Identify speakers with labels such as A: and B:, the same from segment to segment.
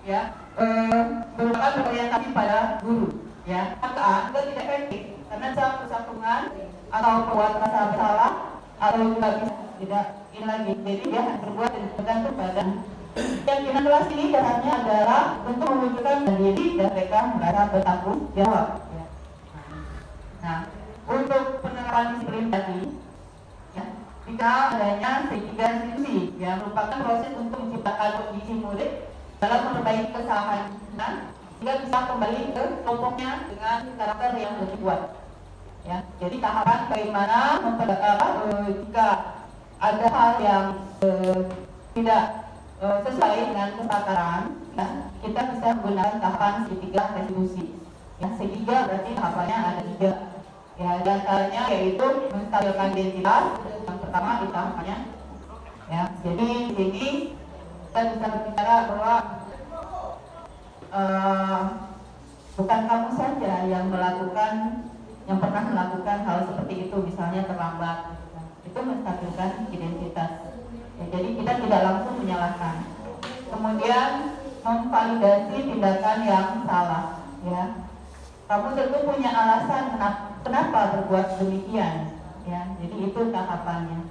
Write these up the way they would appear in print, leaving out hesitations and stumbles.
A: ya merupakan berorientasi pada guru, ya. Maka juga tidak efektif karena persambungan atau membuat rasa bersalah atau juga bisa tidak ini lagi. Jadi dia akan berbuat tergantung pada keyakinan kelas ini dasarnya adalah untuk mewujudkan diri dan mereka merasa bertanggung jawab. Ya. Nah, untuk penerapan disiplin tadi, ya, jika adanya segitiga institusi yang merupakan proses untuk menciptakan kondisi murid dalam memperbaiki kesalahan, sehingga bisa kembali ke kelompoknya dengan karakter yang lebih kuat. Ya, jadi tahapan bagaimana jika ada hal yang tidak sesuai dengan kesadaran, ya, kita bisa menggunakan tahapan segitiga restitusi. Ya, segitiga berarti tahapannya ada 3. Ya, diantaranya yaitu menstabilkan identitas. Yang pertama di tahapannya. Ya, jadi di sini kita bisa berbicara bahwa bukan kamu saja yang pernah melakukan hal seperti itu, misalnya terlambat. Itu menstabilkan identitas. Ya, jadi kita tidak langsung menyalahkan. Kemudian memvalidasi tindakan yang salah. Ya, kamu tentu punya alasan kenapa berbuat demikian. Ya, jadi itu tahapannya.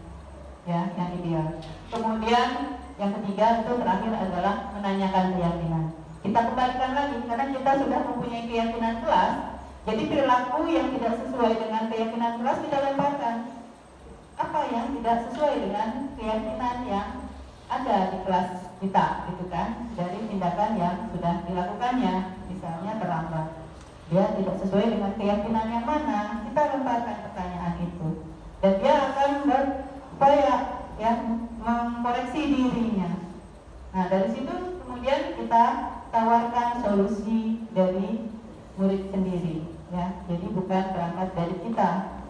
A: Ya, yang ideal. Kemudian yang ketiga itu terakhir adalah menanyakan keyakinan. Kita kembalikan lagi karena kita sudah mempunyai keyakinan kelas. Jadi perilaku yang tidak sesuai dengan keyakinan kelas kita lemparkan. Apa yang tidak sesuai dengan keyakinan yang ada di kelas kita, gitu kan? Dari tindakan yang sudah dilakukannya, misalnya terlambat. Dia tidak sesuai dengan keyakinan yang mana, kita lemparkan pertanyaan itu. Dan dia akan berupaya ya mengkoreksi dirinya. Nah, dari situ kemudian kita tawarkan solusi dari murid sendiri, ya. Jadi bukan berangkat dari kita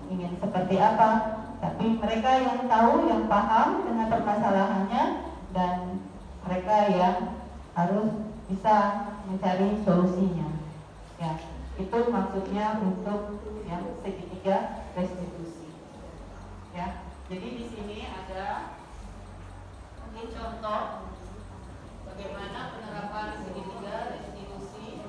A: ingin seperti apa, tapi mereka yang tahu, yang paham dengan permasalahannya, dan mereka yang harus bisa mencari solusinya. Ya, itu maksudnya untuk yang segitiga restitusi. Ya, jadi di sini ada mungkin contoh bagaimana penerapan segitiga restitusi.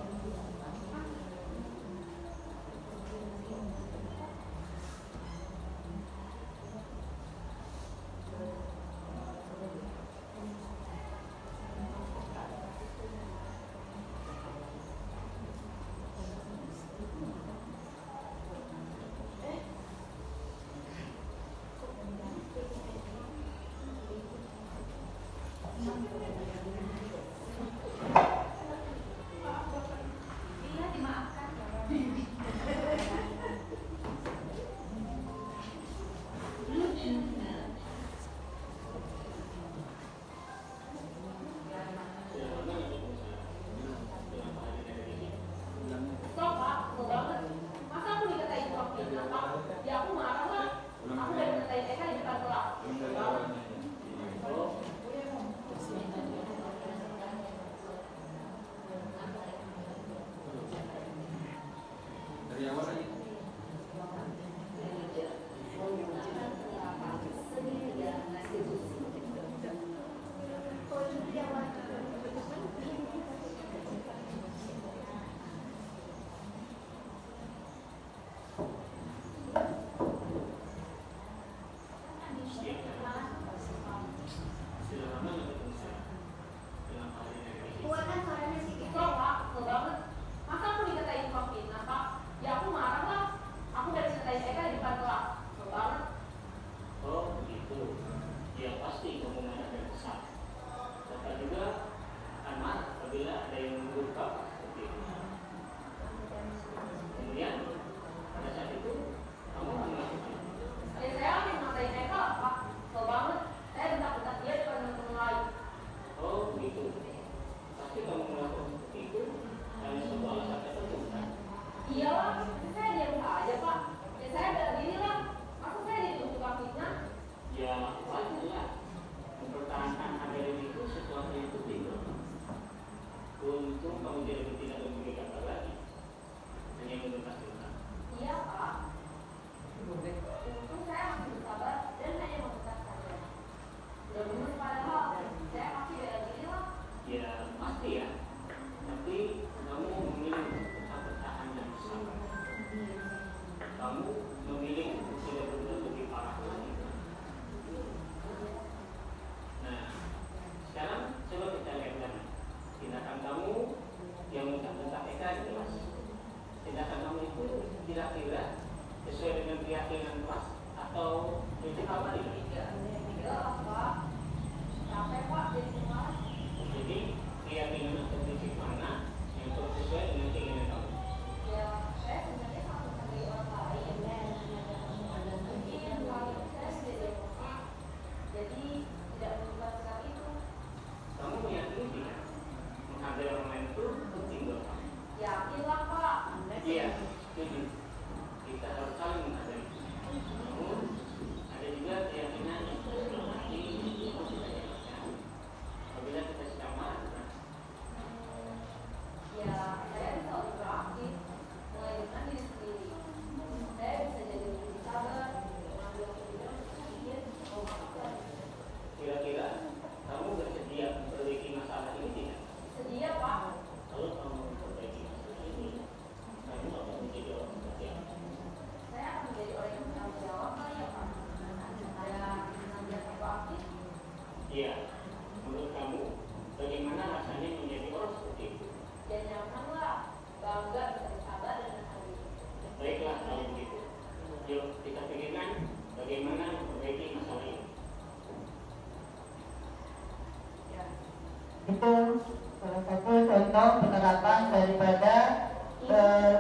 A: salah satu contoh penerapan daripada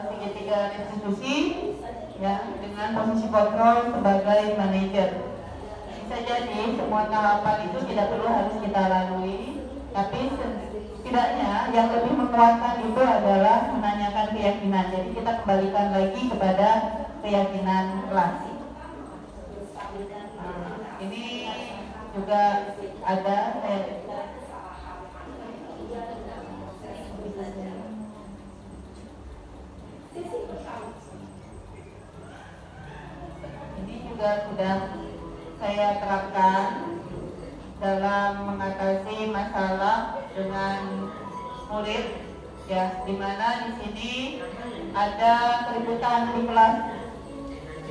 A: segitiga restitusi ya, dengan posisi kontrol sebagai manajer. Bisa jadi semua tahapan itu tidak perlu harus kita lalui, tapi setidaknya yang lebih menguatkan itu adalah menanyakan keyakinan. Jadi kita kembalikan lagi kepada keyakinan kelas. Ini juga ada ini juga sudah saya terapkan dalam mengatasi masalah dengan murid ya, dimana di sini ada keributan di kelas.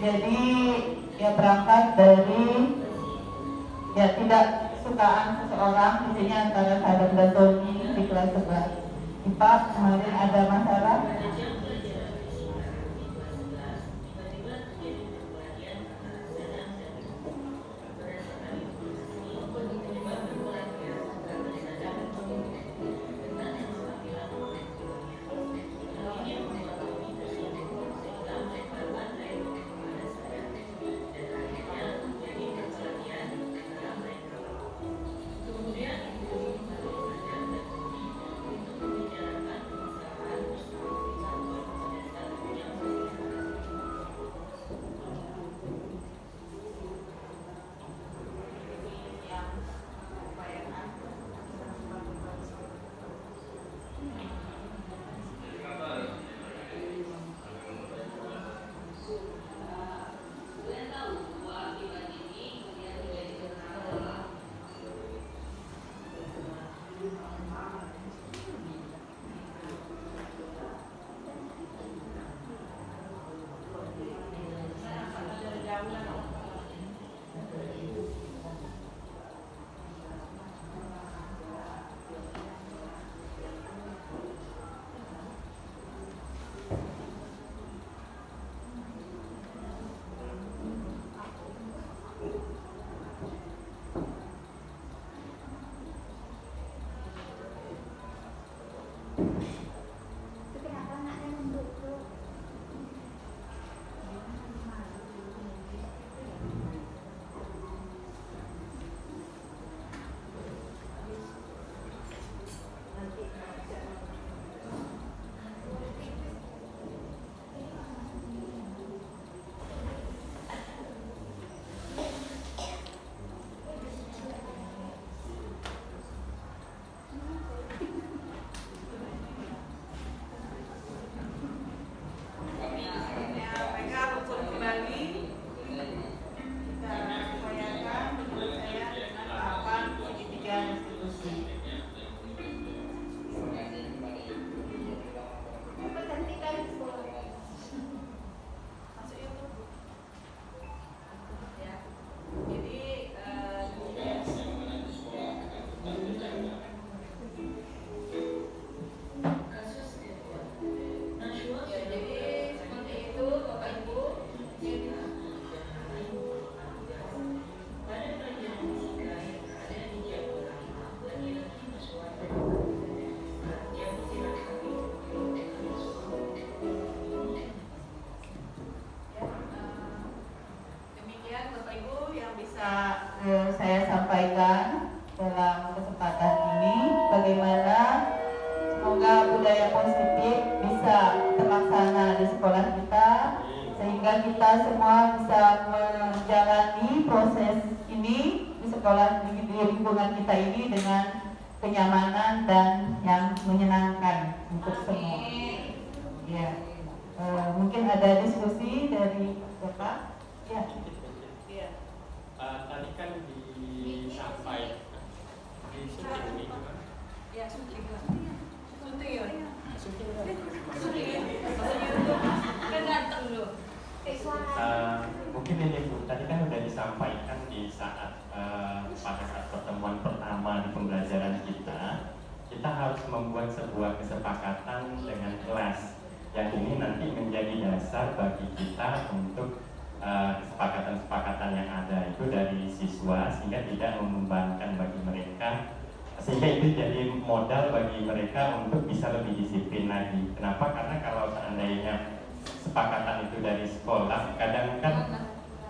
A: Jadi ya berangkat dari ya tidak sukaan seseorang, di sini antara sahabat dan Tony di kelas 11 IPA kemarin ada masalah. Saya sampaikan dalam kesempatan ini, bagaimana semoga budaya positif bisa terlaksana di sekolah kita, sehingga kita semua bisa menjalani proses ini di sekolah, di lingkungan kita ini dengan kenyamanan dan yang menyenangkan untuk semua. Ya, mungkin ada diskusi dari Bapak. Ya.
B: Tadi kan disampaikan di syuting ini kan?
C: Ya, syuting ya. Kan ganteng loh.
B: Mungkin ini Bu, tadi kan sudah disampaikan di saat pada saat pertemuan pertama di pembelajaran kita harus membuat sebuah kesepakatan dengan kelas yang ini nanti menjadi dasar bagi kita untuk kesepakatan-kesepakatan yang ada itu dari siswa, sehingga tidak membebankan bagi mereka sehingga itu jadi modal bagi mereka untuk bisa lebih disiplin lagi. Kenapa? Karena kalau seandainya kesepakatan itu dari sekolah, kadang kan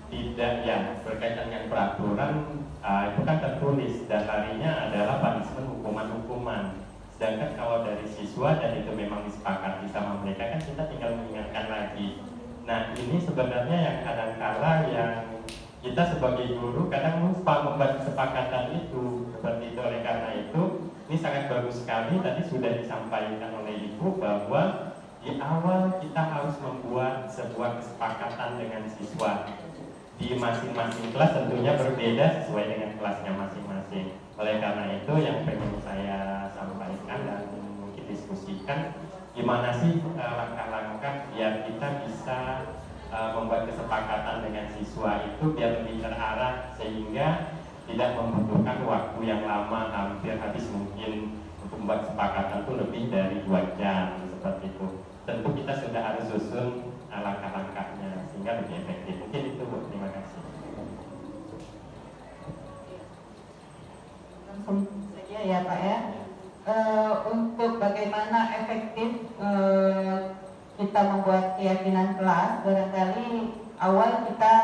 B: tidak ya berkaitan dengan peraturan itu kan tertulis dan larinya adalah punishment, hukuman-hukuman. Sedangkan kalau dari siswa dan itu memang disepakati sama mereka kan kita tinggal mengingatkan lagi. Nah ini sebenarnya yang kadang-kala yang kita sebagai guru kadang lupa membuat kesepakatan itu seperti itu. Oleh karena itu ini sangat bagus sekali tadi sudah disampaikan oleh Ibu bahwa di awal kita harus membuat sebuah kesepakatan dengan siswa di masing-masing kelas, tentunya berbeda sesuai dengan kelasnya masing-masing. Oleh karena itu yang pengen saya sampaikan dan mungkin diskusikan gimana sih langkah-langkah biar kita bisa membuat kesepakatan dengan siswa itu biar lebih terarah sehingga tidak membutuhkan waktu yang lama, hampir habis mungkin untuk membuat kesepakatan itu lebih dari 2 jam seperti itu. Tentu kita sudah harus susun langkah-langkahnya sehingga lebih efektif. Mungkin itu Bu, terima kasih.
A: Langsung saja ya Pak ya. Untuk bagaimana efektif kita membuat keyakinan kelas, barangkali awal kita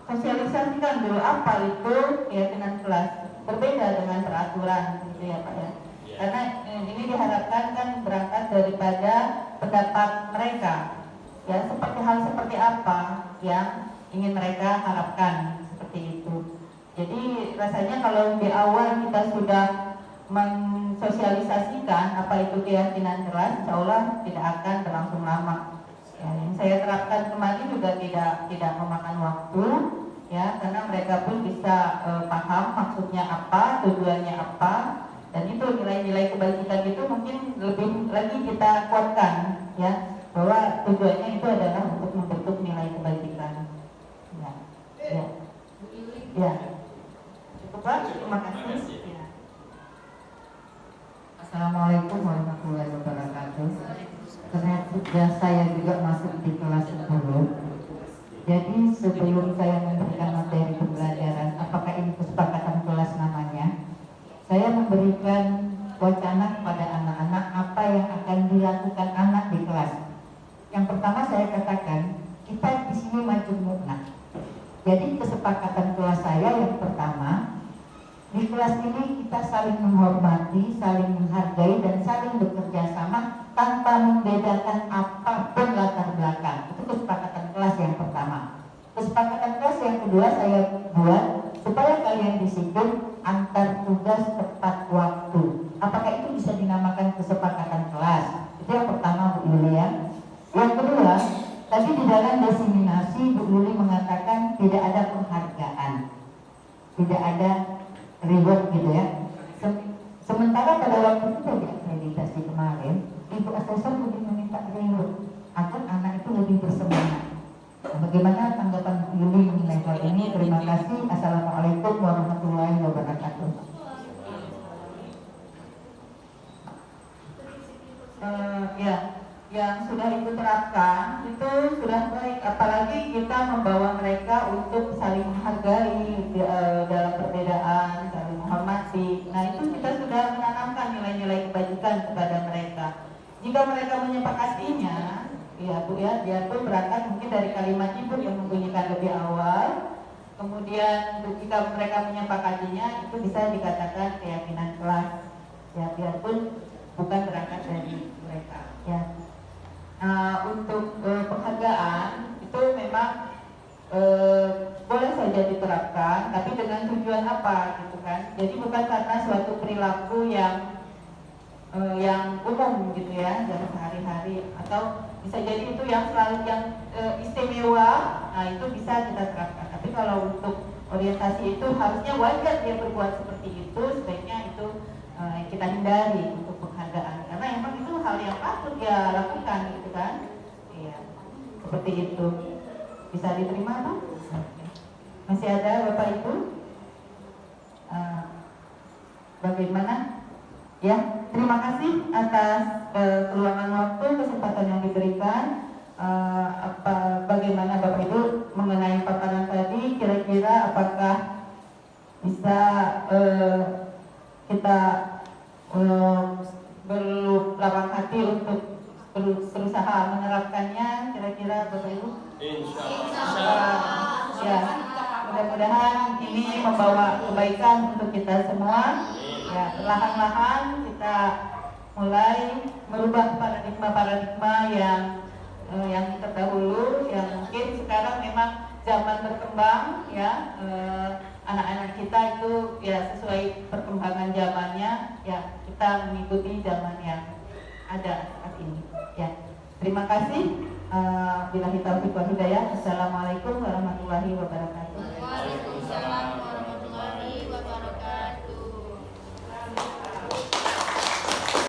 A: sosialisasikan dulu apa itu keyakinan kelas, berbeda dengan peraturan gitu ya Pak ya. Karena ini diharapkan kan berangkat daripada pendapat mereka ya, seperti apa yang ingin mereka harapkan, seperti itu. Jadi rasanya kalau di awal kita sudah mensosialisasikan apa itu keyakinan kelas, insya Allah tidak akan berlangsung lama. Ya, yang saya terapkan kemarin juga tidak memakan waktu, ya, karena mereka pun bisa paham maksudnya apa, tujuannya apa, dan itu nilai-nilai kebajikan itu mungkin lebih lagi kita kuatkan, ya, bahwa tujuannya itu adalah untuk membentuk nilai kebajikan. Ya, ya, ya. Cukup Pak, terima kasih. Ya.
D: Assalamualaikum warahmatullahi wabarakatuh. Karena tugas saya juga masuk di kelas 10. Jadi sebelum saya memberikan materi pembelajaran, apakah ini kesepakatan kelas namanya, saya memberikan wacana kepada anak-anak apa yang akan dilakukan anak di kelas. Yang pertama saya katakan, kita di sini majmu'ah. Jadi kesepakatan kelas saya yang pertama, di kelas ini kita saling menghormati, saling menghargai, dan saling bekerja sama tanpa membedakan apapun latar belakang. Itu kesepakatan kelas yang pertama. Kesepakatan kelas yang kedua saya buat supaya kalian disiplin antar tugas tepat waktu. Apakah itu bisa dinamakan kesepakatan kelas? Itu yang pertama Bu Yuli ya. Yang kedua, tadi di dalam diseminasi Bu Yuli mengatakan tidak ada penghargaan, tidak ada reward gitu ya. Sementara pada waktu kita di akreditasi kemarin, Ibu Asesor lebih meminta reward agar anak itu lebih bersemangat. Nah, bagaimana tanggapan Bu Yuli mengenai hal ini? Terima kasih. Assalamualaikum warahmatullahi wabarakatuh.
A: Ya, yang sudah Ibu terapkan itu sudah baik, apalagi kita membawa mereka untuk saling menghargai dalam perbedaan, saling menghormati. Nah itu kita sudah menanamkan nilai-nilai kebajikan kepada mereka. Jika mereka menyepakatinya, ya Bu ya, dia pun berangkat mungkin dari kalimat Ibu yang membunyikan lebih awal. Kemudian jika mereka menyepakatinya, itu bisa dikatakan keyakinan kelas. Ya, biarpun bukan berangkat dari mereka. Ya. Untuk penghargaan itu memang boleh saja diterapkan, tapi dengan tujuan apa gitu kan? Jadi bukan karena suatu perilaku yang umum gitu ya, dalam sehari-hari, atau bisa jadi itu yang selalu yang istimewa. Nah itu bisa kita terapkan. Tapi kalau untuk orientasi itu harusnya wajar dia berbuat seperti itu, sebaiknya itu kita hindari untuk penghargaan, karena emang itu hal yang patut dia lakukan gitu kan. Iya, seperti itu. Bisa diterima Pak? Masih ada Bapak Ibu? Bagaimana? Ya, terima kasih atas keluangan waktu, kesempatan yang diberikan. Bagaimana Bapak Ibu mengenai paparan tadi? Kira-kira apakah bisa kita berlapang hati untuk berusaha menerapkannya. Kira-kira Bapak Ibu? Ya, mudah-mudahan ini membawa kebaikan untuk kita semua. Ya, perlahan-lahan kita mulai merubah paradigma-paradigma yang terdahulu, yang mungkin sekarang memang zaman berkembang, ya, anak-anak kita itu ya sesuai perkembangan zamannya, ya kita mengikuti zaman yang ada saat ini. Ya, terima kasih. Billahi taufiq wal hidayah. Assalamualaikum warahmatullahi wabarakatuh.